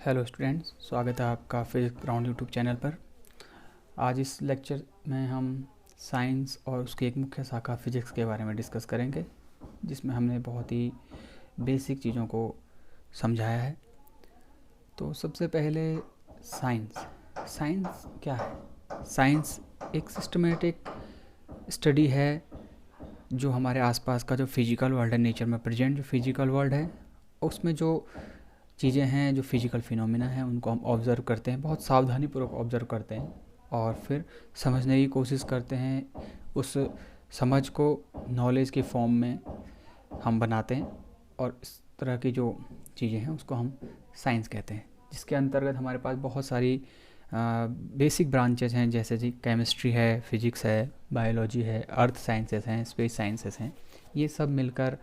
Hello students, स्वागत है आपका फिजिक्स ग्राउंड यूट्यूब चैनल पर। आज इस लेक्चर में हम साइंस और उसकी एक मुख्य शाखा फिजिक्स के बारे में डिस्कस करेंगे, जिसमें हमने बहुत ही बेसिक चीज़ों को समझाया है। तो सबसे पहले साइंस साइंस क्या है? साइंस एक सिस्टमेटिक स्टडी है जो हमारे आसपास का जो फिजिकल वर्ल्ड है, नेचर में प्रेजेंट जो फिजिकल वर्ल्ड है, उसमें जो चीज़ें हैं, जो फिजिकल फिनोमिना हैं, उनको हम ऑब्ज़र्व करते हैं, बहुत सावधानीपूर्वक ऑब्ज़र्व करते हैं और फिर समझने की कोशिश करते हैं। उस समझ को नॉलेज के फॉर्म में हम बनाते हैं और इस तरह की जो चीज़ें हैं उसको हम साइंस कहते हैं, जिसके अंतर्गत हमारे पास बहुत सारी बेसिक ब्रांचेज हैं, जैसे जी केमिस्ट्री है, फिजिक्स है, बायोलॉजी है, अर्थ साइंसेस हैं, स्पेस साइंसेस हैं। ये सब मिलकर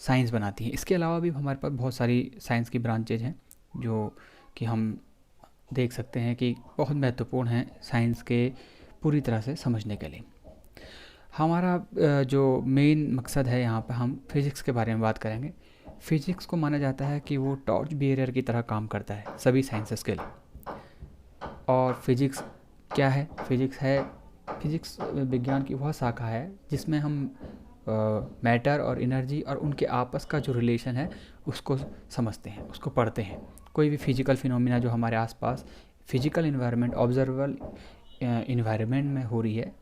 साइंस बनाती है। इसके अलावा भी हमारे पास बहुत सारी साइंस की ब्रांचेज हैं जो कि हम देख सकते हैं कि बहुत महत्वपूर्ण हैं साइंस के पूरी तरह से समझने के लिए। हमारा जो मेन मकसद है, यहाँ पर हम फिज़िक्स के बारे में बात करेंगे। फिज़िक्स को माना जाता है कि वो टॉर्च बेयरर की तरह काम करता है सभी साइंसेस के लिए। और फिज़िक्स क्या है? फिज़िक्स विज्ञान की वह शाखा है जिसमें हम मैटर और एनर्जी और उनके आपस का जो रिलेशन है उसको समझते हैं, उसको पढ़ते हैं। कोई भी फिजिकल फिनोमिना जो हमारे आसपास फिजिकल इन्वायरमेंट, ऑब्जर्वेबल इन्वायरमेंट में हो रही है,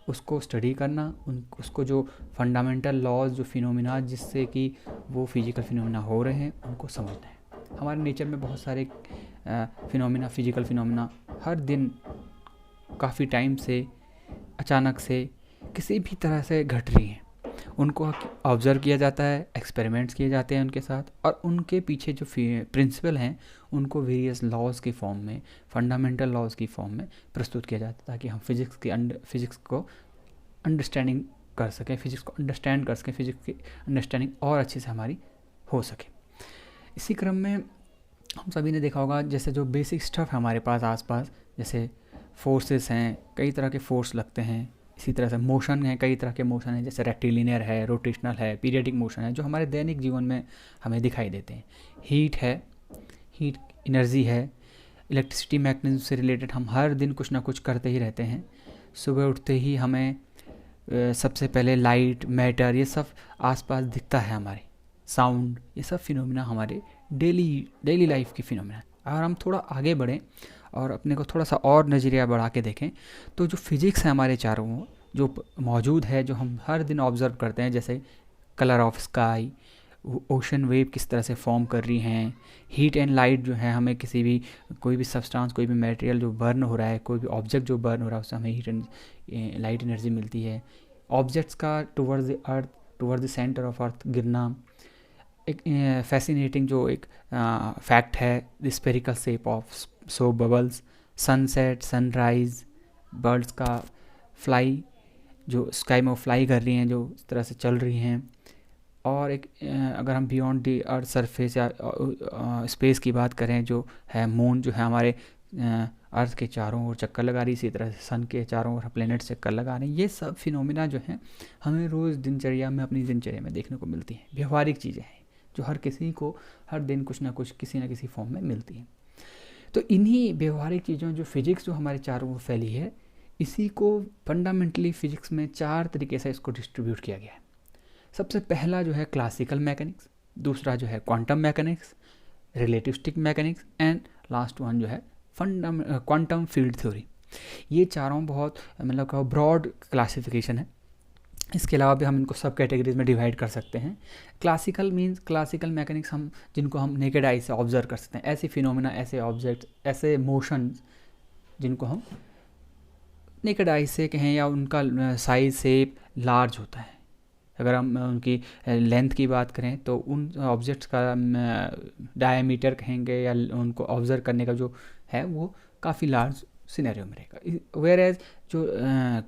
उसको स्टडी करना, उसको जो फंडामेंटल लॉज, जो फिनोमिना जिससे कि वो फिजिकल फिनोमिना हो रहे हैं, उनको समझना है। हमारे नेचर में बहुत सारे फिनोमिना, फिजिकल फिनोमिना हर दिन काफ़ी टाइम से, अचानक से, किसी भी तरह से घट रही हैं। उनको ऑब्ज़र्व किया जाता है, एक्सपेरिमेंट्स किए जाते हैं उनके साथ, और उनके पीछे जो प्रिंसिपल हैं उनको वेरियस लॉज की फॉर्म में, फंडामेंटल लॉज की फॉर्म में प्रस्तुत किया जाता है, ताकि हम फिज़िक्स को अंडरस्टैंडिंग कर सकें, फिज़िक्स को अंडरस्टैंड कर सकें, फिज़िक्स की अंडरस्टैंडिंग और अच्छे से हमारी हो सके। इसी क्रम में हम सभी ने देखा होगा, जैसे जो बेसिक स्टफ़ है हमारे पास आसपास, जैसे फोर्सेस हैं, कई तरह के फोर्स लगते हैं। इसी तरह से मोशन है, कई तरह के मोशन हैं, जैसे रेक्टिलिनियर है, रोटेशनल है, पीरियडिक मोशन है, जो हमारे दैनिक जीवन में हमें दिखाई देते हैं। हीट है, हीट एनर्जी है, इलेक्ट्रिसिटी मैकेनिज्म से रिलेटेड हम हर दिन कुछ ना कुछ करते ही रहते हैं। सुबह उठते ही हमें सबसे पहले लाइट, मैटर, ये सब आसपास दिखता है हमारे। साउंड, ये सब फिनोमिना हमारे डेली लाइफ की फिनोमिना। अगर हम थोड़ा आगे बढ़ें और अपने को थोड़ा सा और नज़रिया बढ़ा के देखें, तो जो फिज़िक्स है हमारे चारों जो मौजूद है, जो हम हर दिन ऑब्ज़र्व करते हैं, जैसे colour of sky, ocean wave किस तरह से फॉर्म कर रही हैं, हीट एंड लाइट जो है, हमें किसी भी कोई भी सब्सटेंस, कोई भी मटेरियल जो बर्न हो रहा है, कोई भी ऑब्जेक्ट जो बर्न हो रहा है, उससे हमें हीट एंड लाइट एनर्जी मिलती है। ऑब्जेक्ट्स का towards the earth, towards the centre of earth गिरना, एक फैसिनेटिंग जो एक फैक्ट है, the spherical shape of soap bubbles, sunset, sunrise, birds का फ्लाई, जो स्काई में फ्लाई कर रही हैं, जो इस तरह से चल रही हैं। और एक अगर हम बियॉन्ड दी अर्थ सरफेस या स्पेस की बात करें, जो है मून, जो है हमारे अर्थ के चारों ओर चक्कर लगा रही, इसी तरह से सन के चारों ओर प्लैनेट चक्कर लगा रहे हैं। ये सब फिनोमिना जो हैं हमें रोज़ दिनचर्या में, अपनी दिनचर्या में देखने को मिलती हैं। व्यवहारिक चीज़ें हैं जो हर किसी को हर दिन कुछ ना कुछ, किसी ना किसी फॉर्म में मिलती हैं। तो इन्हीं व्यवहारिक चीज़ों, जो फिजिक्स जो हमारे चारों ओर फैली है, इसी को फंडामेंटली फिजिक्स में 4 तरीके से इसको डिस्ट्रीब्यूट किया गया है। सबसे पहला जो है क्लासिकल मैकेनिक्स, दूसरा जो है quantum mechanics, relativistic mechanics, and last one जो है क्वांटम फील्ड थ्योरी। ये चारों बहुत मतलब ब्रॉड क्लासिफिकेशन है। इसके अलावा भी हम इनको सब कैटेगरीज में डिवाइड कर सकते हैं। क्लासिकल मींस क्लासिकल मैकेनिक्स, हम जिनको हम नेकेड आई से ऑब्जर्व कर सकते हैं, ऐसे फिनोमिना, ऐसे ऑब्जेक्ट, ऐसे मोशन जिनको हम नेकेड आई से कहें, या उनका साइज शेप लार्ज होता है। अगर हम उनकी लेंथ की बात करें तो उन ऑब्जेक्ट्स का डायमीटर कहेंगे, या उनको ऑब्जर्व करने का जो है वो काफ़ी लार्ज सिनेरियो में रहेगा। वेयर एज जो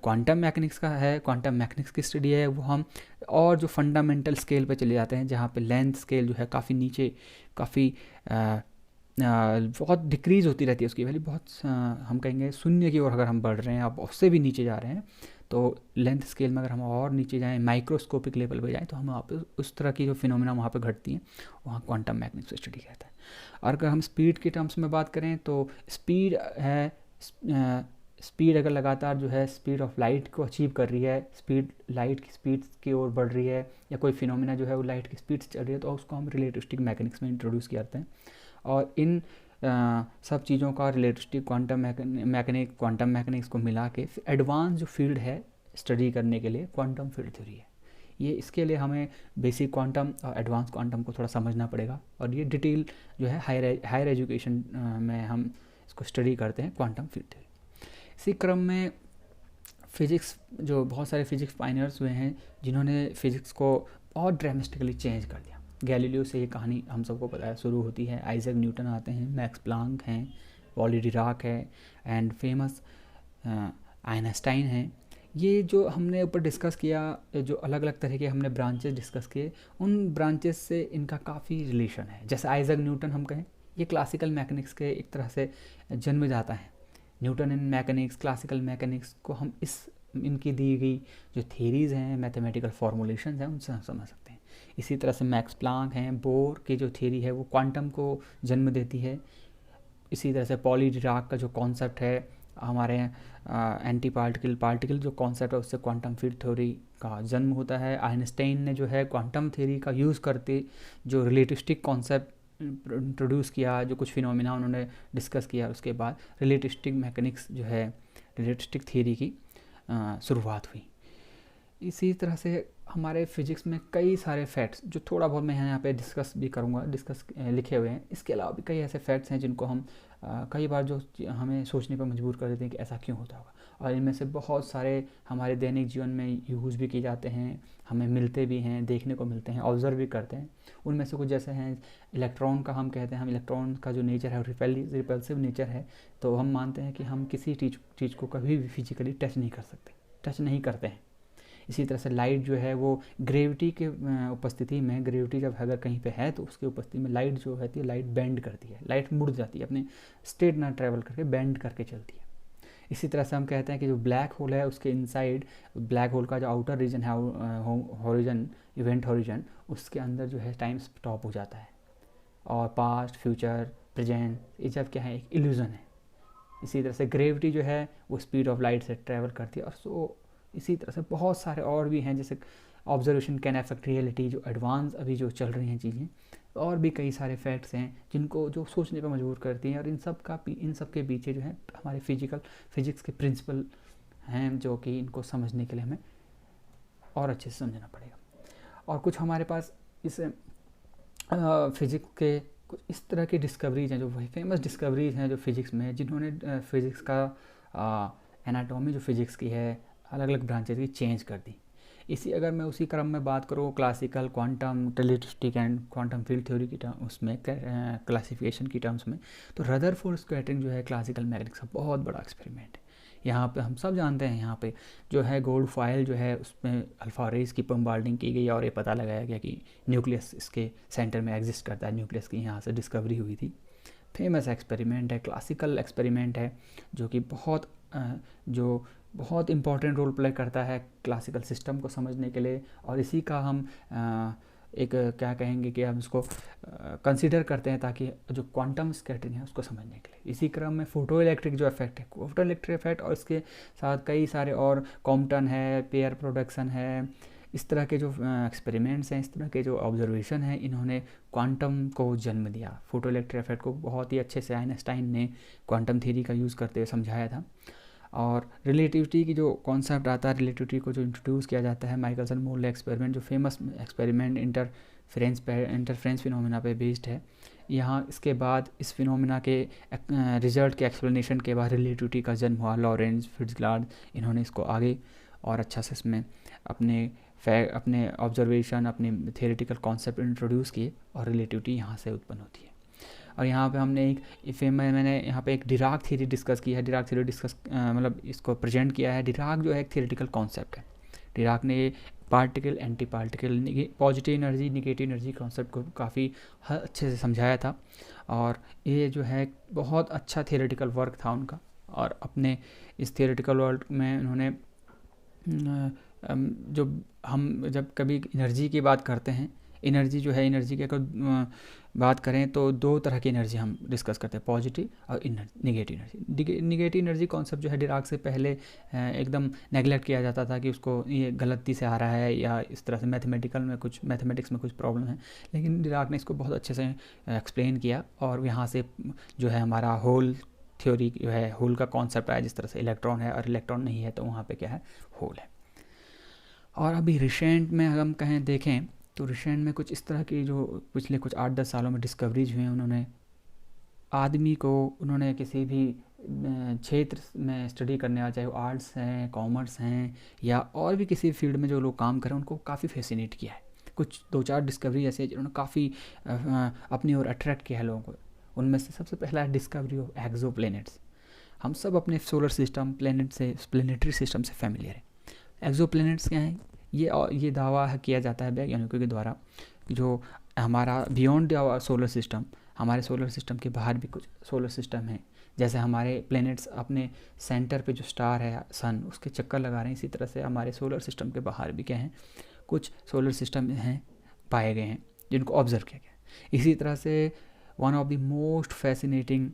क्वांटम मैकेनिक्स का है, क्वांटम मैकेनिक्स की स्टडी है, वो हम और जो फंडामेंटल स्केल पे चले जाते हैं, जहाँ पे लेंथ स्केल जो है काफ़ी नीचे, काफ़ी बहुत डिक्रीज़ होती रहती है उसकी वैल्यू, बहुत हम कहेंगे शून्य की ओर अगर हम बढ़ रहे हैं, अब उससे भी नीचे जा रहे हैं, तो लेंथ स्केल में अगर हम और नीचे जाएँ, माइक्रोस्कोपिक लेवल पे जाएँ, तो हम वहाँ पे उस तरह की जो फिनोमेना वहाँ पे घटती हैं, वहाँ क्वांटम मैकेनिक्स को स्टडी करता है। और अगर हम स्पीड के टर्म्स में बात करें तो स्पीड है, स्पीड अगर लगातार जो है स्पीड ऑफ लाइट को अचीव कर रही है, स्पीड लाइट की स्पीड की ओर बढ़ रही है, या कोई फिनोमेना जो है वो लाइट की स्पीड से चल रही है, तो उसको हम रिलेटिविस्टिक मैकेनिक्स में इंट्रोड्यूस करते हैं। और इन सब चीज़ों का रिलेटिविस्टिक क्वांटम मैकेनिक्स को मिला के एडवांस जो फील्ड है स्टडी करने के लिए क्वांटम फील्ड थ्योरी है। ये इसके लिए हमें बेसिक क्वांटम और एडवांस क्वांटम को थोड़ा समझना पड़ेगा, और ये डिटेल जो है हायर एजुकेशन में हम इसको स्टडी करते हैं, क्वांटम फील्ड थ्योरी। इसी क्रम में फिज़िक्स, जो बहुत सारे फिज़िक्स पायनियर्स हुए हैं जिन्होंने फिज़िक्स को और ड्रामेस्टिकली चेंज कर दिया। गैलीलियो से ये कहानी हम सबको पता है शुरू होती है, आइजैक न्यूटन आते हैं, मैक्स प्लांक हैं, पॉली डिराक है, एंड फेमस आइंस्टाइन हैं। ये जो हमने ऊपर डिस्कस किया, जो अलग अलग तरह के हमने ब्रांचेस डिस्कस किए, उन ब्रांचेस से इनका काफ़ी रिलेशन है। जैसे आइजैक न्यूटन हम कहें, ये क्लासिकल मैकेनिक्स के एक तरह से जन्म जाता है। न्यूटन इन मैकेनिक्स, क्लासिकल मैकेनिक्स को हम इनकी दी गई जो थ्योरीज़ हैं, मैथमेटिकल फॉर्मुलेशंस हैं, उनसे हम समझ सकते हैं। इसी तरह से मैक्स प्लांक हैं, बोर की जो थ्योरी है वो क्वांटम को जन्म देती है। इसी तरह से पॉली डिराक का जो कॉन्सेप्ट है, हमारे एंटी पार्टिकल जो कॉन्सेप्ट है, उससे क्वांटम फील्ड थ्योरी का जन्म होता है। आइंस्टाइन ने जो है क्वांटम थ्योरी का यूज़ करते जो रिलेटिविस्टिक कॉन्सेप्ट इंट्रोड्यूस किया, जो कुछ फिनोमिना उन्होंने डिस्कस किया, उसके बाद रिलेटिविस्टिक मैकेनिक्स जो है, रिलेटिविस्टिक थ्योरी की शुरुआत हुई। इसी तरह से हमारे फिजिक्स में कई सारे फैक्ट्स, जो थोड़ा बहुत मैं यहाँ पे डिस्कस भी करूँगा, लिखे हुए हैं। इसके अलावा भी कई ऐसे फैक्ट्स हैं जिनको हम कई बार जो हमें सोचने पर मजबूर कर देते हैं कि ऐसा क्यों होता होगा, और इनमें से बहुत सारे हमारे दैनिक जीवन में यूज़ भी किए जाते हैं, हमें मिलते भी हैं, देखने को मिलते हैं, ऑब्जर्व भी करते हैं। उनमें से कुछ जैसे हैं इलेक्ट्रॉन का, हम कहते हैं हम इलेक्ट्रॉन का जो नेचर है रिपल्सिव नेचर है, तो हम मानते हैं कि हम किसी चीज़ को कभी भी फिजिकली टच नहीं कर सकते, टच नहीं करते हैं। इसी तरह से लाइट जो है वो ग्रेविटी के उपस्थिति में, ग्रेविटी जब अगर कहीं पे है तो उसकी उपस्थिति में लाइट जो रहती है, लाइट बेंड करती है, लाइट मुड़ जाती है, अपने स्टेट ना ट्रैवल करके बेंड करके चलती है। इसी तरह से हम कहते हैं कि जो ब्लैक होल है उसके इनसाइड, ब्लैक होल का जो आउटर रीजन है, हॉरिजन, इवेंट हॉरिजन, उसके अंदर जो है टाइम स्टॉप हो जाता है, और पास्ट, फ्यूचर, प्रेजेंट, ये सब क्या है, एक इल्यूज़न है। इसी तरह से ग्रेविटी जो है वो स्पीड ऑफ लाइट से ट्रैवल करती है, और सो इसी तरह से बहुत सारे और भी हैं, जैसे ऑब्जर्वेशन कैन अफेक्ट रियलिटी, जो एडवांस अभी जो चल रही हैं चीज़ें, और भी कई सारे फैक्ट्स हैं जिनको जो सोचने पर मजबूर करती हैं। और इन सब के पीछे जो है हमारे फिजिक्स के प्रिंसिपल हैं, जो कि इनको समझने के लिए हमें और अच्छे से समझना पड़ेगा। और कुछ हमारे पास इस फिजिक्स के कुछ इस तरह की डिस्कवरीज हैं, जो वही फेमस डिस्कवरीज हैं जो फिजिक्स में, जिन्होंने फिजिक्स का एनाटॉमी जो फिजिक्स की है, अलग अलग ब्रांचेज की चेंज कर दी। अगर मैं उसी क्रम में बात करूँ, classical, quantum, relativistic and quantum field theory की उसमें क्लासिफिकेशन की टर्म्स में, तो रदरफोर्ड स्कैटरिंग जो है क्लासिकल मैकेनिक्स का बहुत बड़ा एक्सपेरिमेंट है। यहाँ पे हम सब जानते हैं, यहाँ पे जो है गोल्ड फॉयल जो है उसमें अल्फा रेज की बम्बार्डिंग की गई, और ये पता लगाया गया कि न्यूक्लियस इसके सेंटर में एग्जिस्ट करता है, न्यूक्लियस की यहाँ से डिस्कवरी हुई थी। फेमस एक्सपेरिमेंट है, क्लासिकल एक्सपेरिमेंट है, जो कि बहुत इंपॉर्टेंट रोल प्ले करता है क्लासिकल सिस्टम को समझने के लिए। और इसी का हम एक क्या कहेंगे कि हम इसको कंसीडर करते हैं ताकि जो क्वांटम स्कैटरिंग है उसको समझने के लिए। इसी क्रम में फोटो इलेक्ट्रिक जो इफेक्ट है, फोटो इलेक्ट्रिक इफेक्ट, और इसके साथ कई सारे और कॉम्पटन है, पेयर प्रोडक्शन है, इस तरह के जो एक्सपेरिमेंट्स हैं, इस तरह के जो ऑब्जर्वेशन हैं, इन्होंने क्वांटम को जन्म दिया। फोटो इलेक्ट्रिक इफेक्ट को बहुत ही अच्छे से आइंस्टाइन ने क्वांटम थ्योरी का यूज़ करते हुए समझाया था। और रिलेटिविटी की जो कॉन्सेप्ट आता है, रिलेटिविटी को जो इंट्रोड्यूस किया जाता है, माइकलसन मोरले एक्सपेरिमेंट, जो फेमस एक्सपेरिमेंट इंटरफ्रेंस फिनोमिना पे बेस्ड है। यहाँ इसके बाद इस फिनोमिना के रिजल्ट के एक्सप्लेनेशन के बाद रिलेटिविटी का जन्म हुआ। लॉरेंज, फिट्जगेराल्ड, इन्होंने इसको आगे और अच्छा से इसमें अपने ऑब्जर्वेशन, अपने थियोरेटिकल कॉन्सेप्ट इंट्रोड्यूस किए, और रिलेटिविटी यहाँ से उत्पन्न होती है। और यहाँ पे हमने मैंने यहाँ पे एक डिराक थ्योरी डिस्कस की है। डिराक थ्योरी मतलब इसको प्रेजेंट किया है। डिराक जो है एक थियोरेटिकल कॉन्सेप्ट है। डिराक ने particle, anti particle, positive energy, negative energy concept को काफ़ी अच्छे से समझाया था, और ये जो है बहुत अच्छा थियोरेटिकल वर्क था उनका। और अपने इस थियोरेटिकल वर्क में उन्होंने जो हम जब कभी एनर्जी की बात करते हैं, एनर्जी जो है, एनर्जी की अगर बात करें तो दो तरह की एनर्जी हम डिस्कस करते हैं, पॉजिटिव और negative energy. Negative energy concept जो है डिराक से पहले एकदम नेगलेक्ट किया जाता था कि उसको ये गलती से आ रहा है या इस तरह से मैथमेटिक्स में कुछ प्रॉब्लम है, लेकिन डिराक ने इसको बहुत अच्छे से एक्सप्लेन किया और यहाँ से जो है हमारा होल थ्योरी जो है, होल का कॉन्सेप्ट आया, जिस तरह से इलेक्ट्रॉन है और इलेक्ट्रॉन नहीं है तो वहाँ पे क्या है, होल है। और अभी रिसेंट में हम कहें देखें तो रिसेंट में कुछ इस तरह की जो पिछले कुछ 8-10 सालों में डिस्कवरीज हुई हैं, उन्होंने किसी भी क्षेत्र में स्टडी करने आ, चाहे वो आर्ट्स हैं, कॉमर्स हैं या और भी किसी फील्ड में जो लोग काम करें, उनको काफ़ी फैसिनेट किया है। कुछ 2-4 डिस्कवरी ऐसे जिन्होंने काफ़ी अपनी ओर अट्रैक्ट किया है लोगों को। उनमें से सबसे पहला है डिस्कवरी ऑफ एक्सो प्लैनेट्स। हम सब अपने सोलर सिस्टम प्लैनेटरी सिस्टम से फैमिलियर हैं। एक्सो प्लैनेट्स क्या हैं? ये दावा किया जाता है वैज्ञानिकों के द्वारा कि जो हमारा बियॉन्ड आवर सोलर सिस्टम, हमारे सोलर सिस्टम के बाहर भी कुछ सोलर सिस्टम हैं। जैसे हमारे प्लैनेट्स अपने सेंटर पे जो स्टार है सन, उसके चक्कर लगा रहे हैं, इसी तरह से हमारे सोलर सिस्टम के बाहर भी क्या हैं, कुछ सोलर सिस्टम हैं पाए गए हैं जिनको ऑब्जर्व किया गया। इसी तरह से one of the most fascinating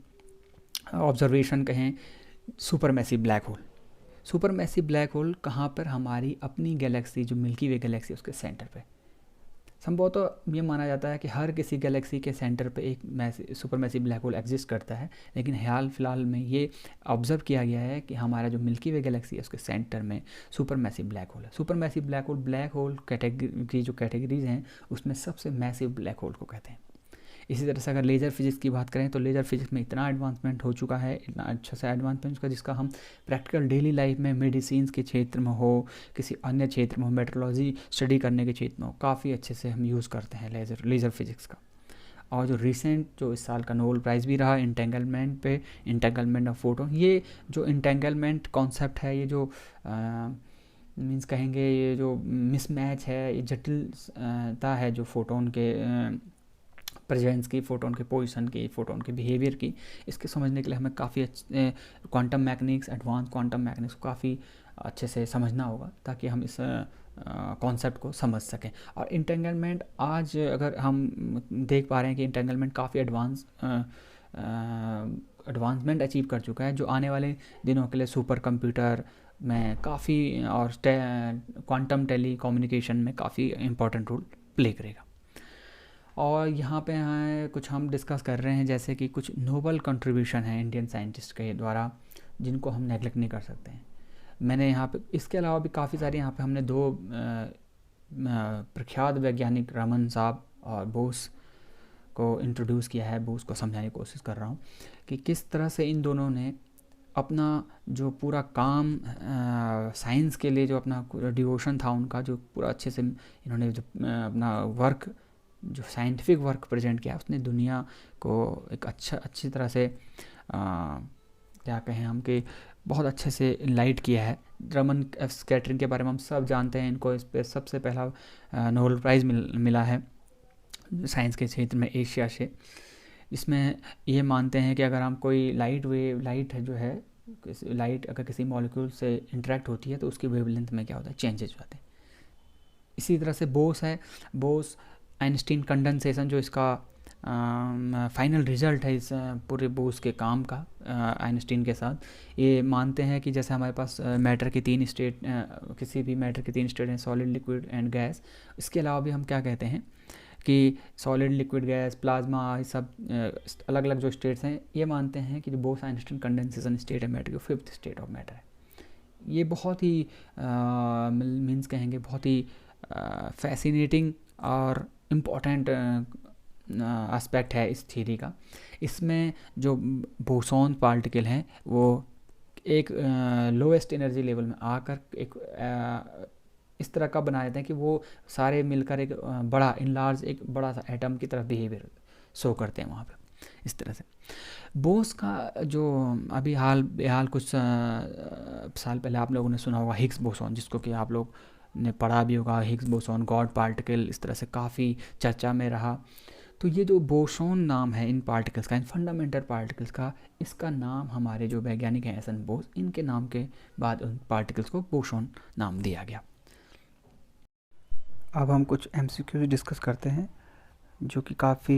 observation कहें, super massive black hole. Super massive black hole कहाँ पर? हमारी अपनी गैलेक्सी जो मिल्की वे गैलेक्सी, उसके सेंटर पे। संभवतः तो ये माना जाता है कि हर किसी गैलेक्सी के सेंटर पे एक super massive black whole exist करता है, लेकिन हाल फिलहाल में ये ऑब्जर्व किया गया है कि हमारा जो मिल्की वे गैलेक्सी है उसके सेंटर में सुपर मैसिव ब्लैक होल है। Super massive black whole category की जो कैटेगरीज हैं उसमें सबसे मैसिव ब्लैक होल को कहते हैं। इसी तरह से अगर लेज़र फिजिक्स की बात करें तो लेज़र फिजिक्स में इतना एडवांसमेंट हो चुका है, इतना अच्छा सा एडवांसमेंट का, जिसका हम प्रैक्टिकल डेली लाइफ में, मेडिसिन के क्षेत्र में हो, किसी अन्य क्षेत्र में हो, मेट्रोलॉजी स्टडी करने के क्षेत्र में हो, काफ़ी अच्छे से हम यूज़ करते हैं लेज़र फिजिक्स का। और जो रिसेंट जो इस साल का नोबेल प्राइज़ भी रहा इंटेंगलमेंट ऑफ फोटोन, ये जो इंटेंगलमेंट कॉन्सेप्ट है, ये जो मीन्स कहेंगे ये जो मिसमैच है, ये जटिलता है जो फोटोन के प्रेजेंस की, फोटोन के पोजीशन की, फोटोन के बिहेवियर की, इसके समझने के लिए हमें काफ़ी अच्छे quantum mechanics, advance quantum mechanics को काफ़ी अच्छे से समझना होगा ताकि हम इस कॉन्सेप्ट को समझ सकें। और इंटेंगलमेंट आज अगर हम देख पा रहे हैं कि इंटेंगलमेंट काफ़ी एडवांसमेंट अचीव कर चुका है, जो आने वाले दिनों के लिए सुपर कंप्यूटर में काफ़ी और क्वांटम टेली कम्युनिकेशन में काफ़ी इम्पोर्टेंट रोल प्ले करेगा। और यहाँ पे कुछ हम डिस्कस कर रहे हैं जैसे कि कुछ नोबल कंट्रीब्यूशन है इंडियन साइंटिस्ट के द्वारा, जिनको हम नेगलेक्ट नहीं कर सकते हैं। मैंने यहाँ पे इसके अलावा भी काफ़ी सारे, यहाँ पे हमने दो प्रख्यात वैज्ञानिक रमन साहब और बोस को इंट्रोड्यूस किया है। बोस को समझाने की कोशिश कर रहा हूँ कि किस तरह से इन दोनों ने अपना जो पूरा काम साइंस के लिए, जो अपना डिवोशन था उनका, जो पूरा अच्छे से इन्होंने जो अपना वर्क, जो साइंटिफिक वर्क प्रेजेंट किया, उसने दुनिया को एक अच्छी तरह से क्या कहें हम कि बहुत अच्छे से लाइट किया है। रमन स्कैटरिंग के बारे में हम सब जानते हैं, इनको इस पर सबसे पहला नोबेल प्राइज़ मिला है साइंस के क्षेत्र में एशिया से। इसमें ये मानते हैं कि अगर हम कोई लाइट जो है, लाइट अगर किसी मॉलिक्यूल से इंटरेक्ट होती है तो उसकी वेवलेंथ में क्या होता है, चेंजेस होते हैं। इसी तरह से बोस आइंस्टीन कंडेंसेशन, जो इसका फाइनल रिजल्ट है इस पूरे बोस के काम का आइंस्टीन के साथ, ये मानते हैं कि जैसे हमारे पास मैटर की 3 स्टेट, किसी भी मैटर की 3 स्टेट हैं, सॉलिड, लिक्विड एंड गैस। इसके अलावा भी हम क्या कहते हैं कि सॉलिड, लिक्विड, गैस, प्लाज्मा, ये सब अलग अलग जो स्टेट्स हैं, ये मानते हैं कि जो बोस आइंस्टीन कंडेंसेशन स्टेट है मैटर की, 5th स्टेट ऑफ मैटर है। ये बहुत ही मीन्स कहेंगे बहुत ही फैसिनेटिंग और इम्पॉर्टेंट एस्पेक्ट है इस थ्योरी का। इसमें जो बोसॉन पार्टिकल हैं वो एक लोएस्ट एनर्जी लेवल में आकर एक इस तरह का बना देते हैं कि वो सारे मिलकर एक बड़ा इनलार्ज, एक बड़ा सा एटम की तरह बिहेवियर शो करते हैं वहाँ पे। इस तरह से बोस का जो अभी हाल कुछ साल पहले आप लोगों ने सुना होगा हिग्स बोसॉन, जिसको कि आप लोग ने पढ़ा भी होगा। हिग्स बोसॉन, गॉड पार्टिकल, इस तरह से काफ़ी चर्चा में रहा। तो ये जो बोसॉन नाम है इन पार्टिकल्स का, इन फंडामेंटल पार्टिकल्स का, इसका नाम हमारे जो वैज्ञानिक हैं एस एन बोस, इनके नाम के बाद उन पार्टिकल्स को बोसॉन नाम दिया गया। अब हम कुछ MCQs डिस्कस करते हैं जो कि काफ़ी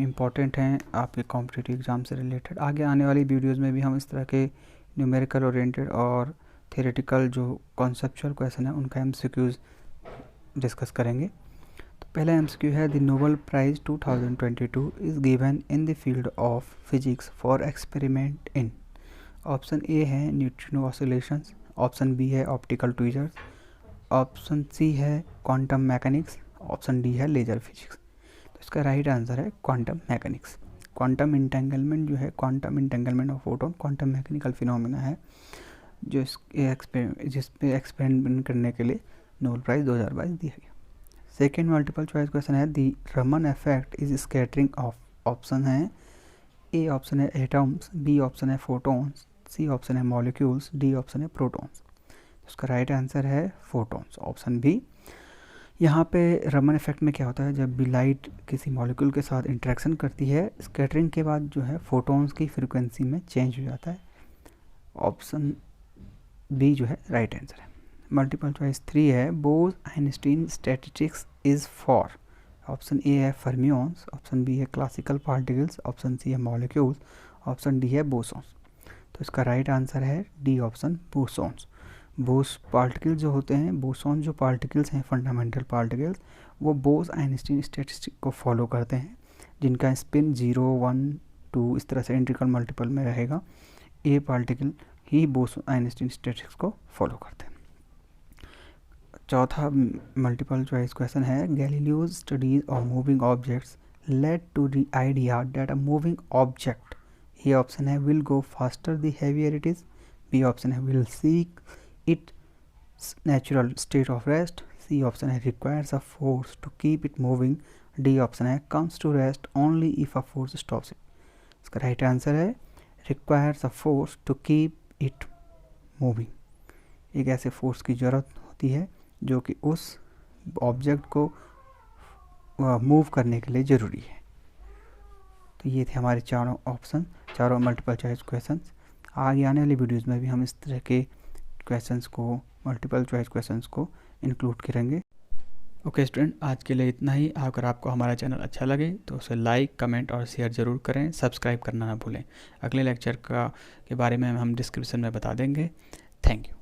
इम्पॉर्टेंट हैं आपके कॉम्पिटिटिव एग्ज़ाम से रिलेटेड। आगे आने वाली वीडियोज़ में भी हम इस तरह के न्यूमेरिकल ओरिएंटेड और थियोरेटिकल जो कॉन्सेप्चुअल क्वेश्चन है उनका MCQs डिस्कस करेंगे। तो पहला MCQ है, the Nobel prize 2022 is given in the field of physics for experiment in. Option A है न्यूट्रिनो ऑसिलेशंस, ऑप्शन बी है ऑप्टिकल ट्वीजर्स, ऑप्शन सी है क्वांटम मैकेनिक्स, ऑप्शन डी है लेजर फिजिक्स। तो इसका राइट आंसर है quantum mechanics. Quantum entanglement जो है, quantum entanglement of photon quantum mechanical phenomena है जो जिस पे एक्सपेरिमेंट करने के लिए नोबेल प्राइज़ 2022 दिया गया। सेकेंड मल्टीपल चॉइस क्वेश्चन है, the Raman effect is scattering of. Option है ए ऑप्शन है एटम्स, बी ऑप्शन है फोटोन्स, सी ऑप्शन है मॉलिक्यूल्स, डी ऑप्शन है प्रोटॉन्स। उसका राइट आंसर है फोटॉन्स, ऑप्शन बी। यहाँ पे रमन इफेक्ट में क्या होता है, जब भी लाइट किसी मॉलिक्यूल के साथ इंटरेक्शन करती है, स्कैटरिंग के बाद जो है फोटॉन्स की फ्रीक्वेंसी में चेंज हो जाता है। ऑप्शन बी जो है राइट आंसर है। मल्टीपल चॉइस 3 है, Bose Einstein statistics is for. Option A है फर्मियंस, ऑप्शन बी है क्लासिकल पार्टिकल्स, ऑप्शन सी है मॉलिक्यूल्स, ऑप्शन डी है बोसॉन्स। तो इसका राइट आंसर है D option bosons. Bose particle जो होते हैं, बोसॉन जो पार्टिकल्स हैं फंडामेंटल पार्टिकल्स, वो बोस आइंस्टीन स्टैटिस्टिक को फॉलो करते हैं, जिनका स्पिन 0, 1, 2 इस तरह से इंट्रिकल मल्टीपल में रहेगा। ये पार्टिकल ही बोस आइंस्टीन स्टैटिस्टिक्स को फॉलो करते हैं। चौथा मल्टीपल चॉइस क्वेश्चन है, Galileo's studies of moving objects led to the idea that a moving object, ये ऑप्शन है will go faster the heavier it is, B option है will seek its natural state of rest, C option है requires a force to keep it moving, D option है comes to rest only if a force stops it। इसका right answer है requires a force to keep it moving। एक ऐसे force की ज़रूरत होती है जो कि उस ऑब्जेक्ट को मूव करने के लिए ज़रूरी है। तो ये थे हमारे चारों ऑप्शन, चारों मल्टीपल चॉइस क्वेश्चंस। आगे आने वाली वीडियोज़ में भी हम इस तरह के क्वेश्चंस को, मल्टीपल चॉइस क्वेश्चंस को इंक्लूड करेंगे। ओके स्टूडेंट, आज के लिए इतना ही। अगर आपको हमारा चैनल अच्छा लगे तो उसे लाइक, कमेंट और शेयर ज़रूर करें। सब्सक्राइब करना ना भूलें। अगले लेक्चर के बारे में हम डिस्क्रिप्शन में बता देंगे। Thank you.